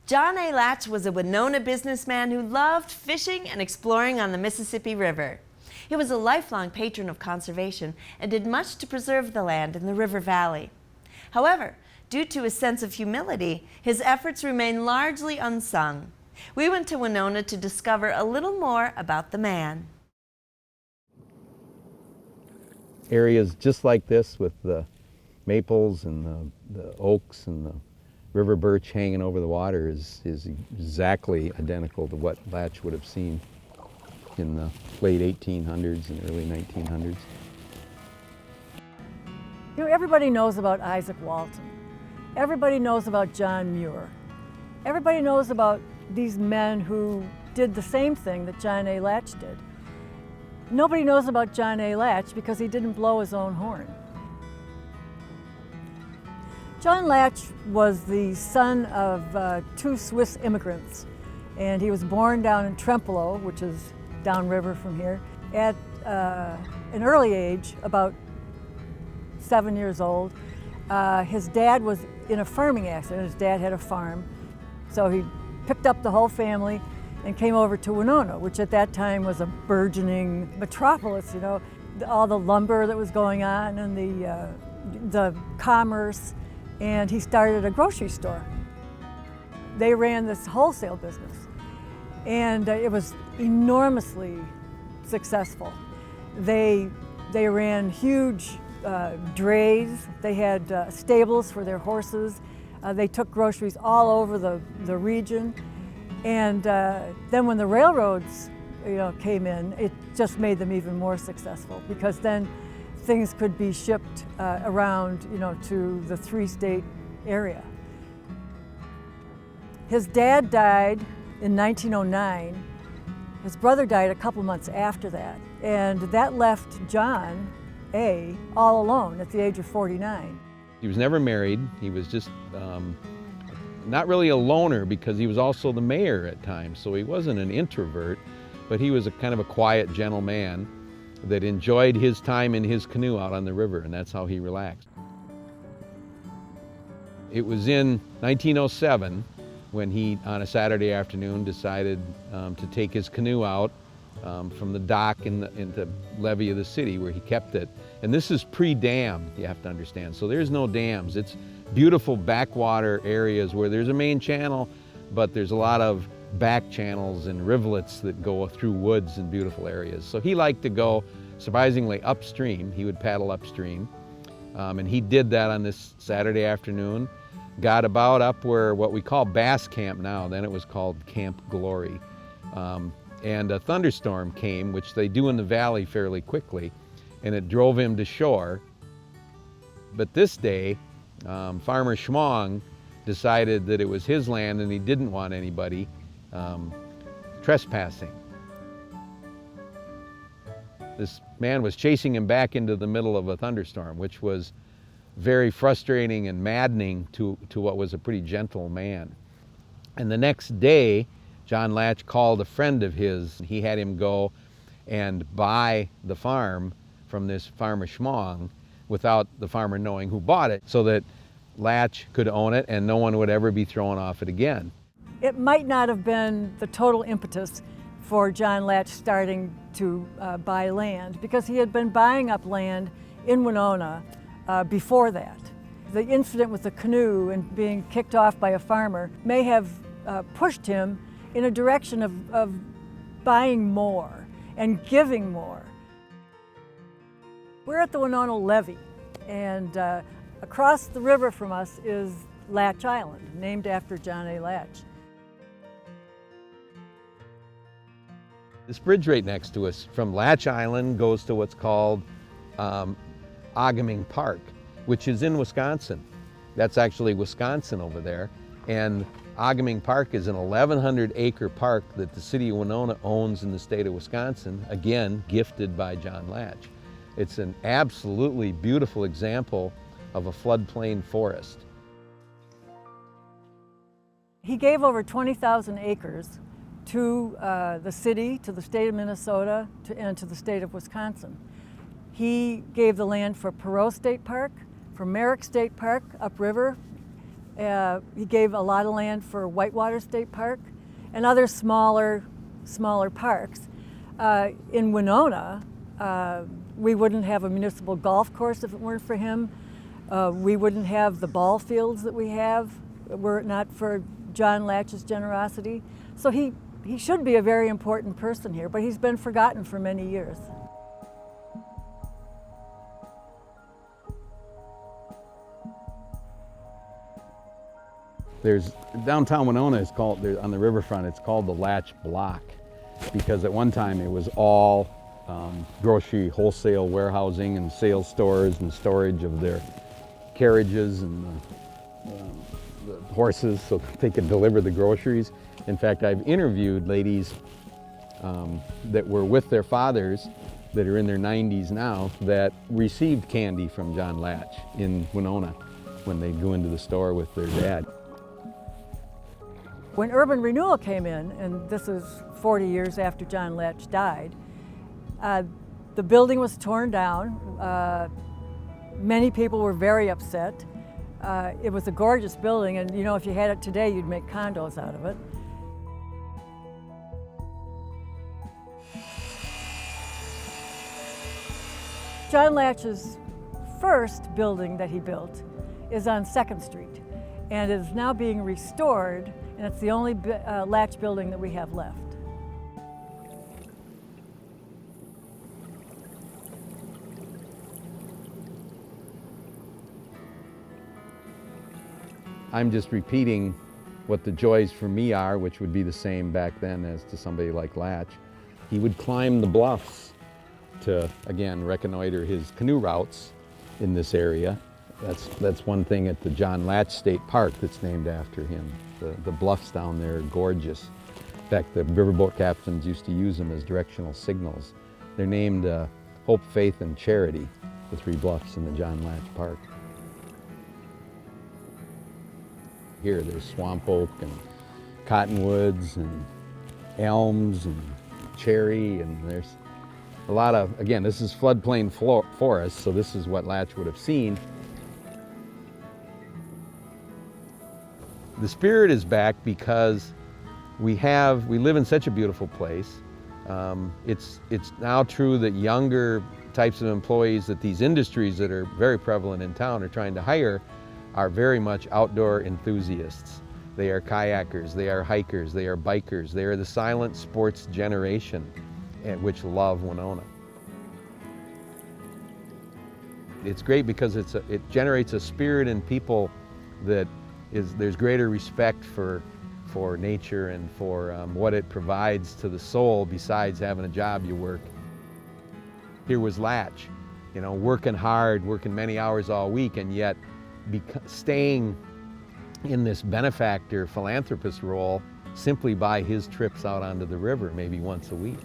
John A. Latsch was a Winona businessman who loved fishing and exploring on the Mississippi River. He was a lifelong patron of conservation and did much to preserve the land in the river valley. However, due to his sense of humility, his efforts remain largely unsung. We went to Winona to discover a little more about the man. Areas just like this with the maples and the oaks and the river birch hanging over the water is exactly identical to what Latsch would have seen in the late 1800s and early 1900s. You know, everybody knows about Isaac Walton. Everybody knows about John Muir. Everybody knows about these men who did the same thing that John A. Latsch did. Nobody knows about John A. Latsch because he didn't blow his own horn. John Latsch was the son of two Swiss immigrants, and he was born down in Trempealeau, which is downriver from here, at an early age, about 7 years old. His dad was in a farming accident. His dad had a farm, so he picked up the whole family and came over to Winona, which at that time was a burgeoning metropolis, you know, all the lumber that was going on and the commerce. And he started a grocery store. They ran this wholesale business, and it was enormously successful. They ran huge drays. They had stables for their horses. They took groceries all over the region. And then when the railroads, came in, it just made them even more successful, because then things could be shipped around, to the three-state area. His dad died in 1909. His brother died a couple months after that, and that left John A. all alone at the age of 49. He was never married. He was just not really a loner, because he was also the mayor at times, so he wasn't an introvert, but he was a kind of a quiet, gentle man that enjoyed his time in his canoe out on the river, and that's how he relaxed. It was in 1907 when he, on a Saturday afternoon, decided to take his canoe out from the dock in the levee of the city where he kept it. And this is pre-dam, you have to understand, so there's no dams. It's beautiful backwater areas where there's a main channel, but there's a lot of back channels and rivulets that go through woods and beautiful areas. So he liked to go, surprisingly, upstream. He would paddle upstream. And he did that on this Saturday afternoon. Got about up where what we call Bass Camp now, then it was called Camp Glory. And a thunderstorm came, which they do in the valley fairly quickly, and it drove him to shore. But this day, Farmer Schmong decided that it was his land and he didn't want anybody trespassing. This man was chasing him back into the middle of a thunderstorm, which was very frustrating and maddening to what was a pretty gentle man. And the next day, John Latsch called a friend of his. He had him go and buy the farm from this farmer Schmong without the farmer knowing who bought it, so that Latsch could own it and no one would ever be thrown off it again. It might not have been the total impetus for John Latsch starting to buy land, because he had been buying up land in Winona before that. The incident with the canoe and being kicked off by a farmer may have pushed him in a direction of buying more and giving more. We're at the Winona Levee, and across the river from us is Latch Island, named after John A. Latsch. This bridge right next to us from Latch Island goes to what's called Ogaming Park, which is in Wisconsin. That's actually Wisconsin over there. And Ogaming Park is an 1,100-acre park that the city of Winona owns in the state of Wisconsin, again, gifted by John Latsch. It's an absolutely beautiful example of a floodplain forest. He gave over 20,000 acres to the city, to the state of Minnesota, and to the state of Wisconsin. He gave the land for Perot State Park, for Merrick State Park upriver. He gave a lot of land for Whitewater State Park and other smaller parks. In Winona, we wouldn't have a municipal golf course if it weren't for him. We wouldn't have the ball fields that we have were it not for John Latsch's generosity. So he should be a very important person here, but he's been forgotten for many years. There's downtown Winona is called, on the riverfront, it's called the Latsch Block, because at one time it was all grocery wholesale warehousing and sales stores and storage of their carriages and the horses so that they could deliver the groceries. In fact, I've interviewed ladies that were with their fathers that are in their 90s now that received candy from John Latsch in Winona when they'd go into the store with their dad. When urban renewal came in, and this is 40 years after John Latsch died, the building was torn down. Many people were very upset. It was a gorgeous building, and you know, if you had it today, you'd make condos out of it. John Latsch's first building that he built is on 2nd Street, and is now being restored, and it's the only Latsch building that we have left. I'm just repeating what the joys for me are, which would be the same back then as to somebody like Latsch. He would climb the bluffs to, again, reconnoiter his canoe routes in this area. That's one thing at the John Latsch State Park that's named after him. The bluffs down there are gorgeous. In fact, the riverboat captains used to use them as directional signals. They're named Hope, Faith, and Charity, the 3 bluffs in the John Latsch Park. Here, there's swamp oak and cottonwoods and elms and cherry, and there's a lot of, again, this is floodplain forest, so this is what Latsch would have seen. The spirit is back because we live in such a beautiful place. It's now true that younger types of employees that these industries that are very prevalent in town are trying to hire are very much outdoor enthusiasts. They are kayakers, they are hikers, they are bikers, they are the silent sports generation which love Winona. It's great because it generates a spirit in people that there's greater respect for nature and for what it provides to the soul besides having a job you work. Here was Latsch, you know, working hard, working many hours all week, and yet staying in this benefactor philanthropist role simply by his trips out onto the river maybe once a week.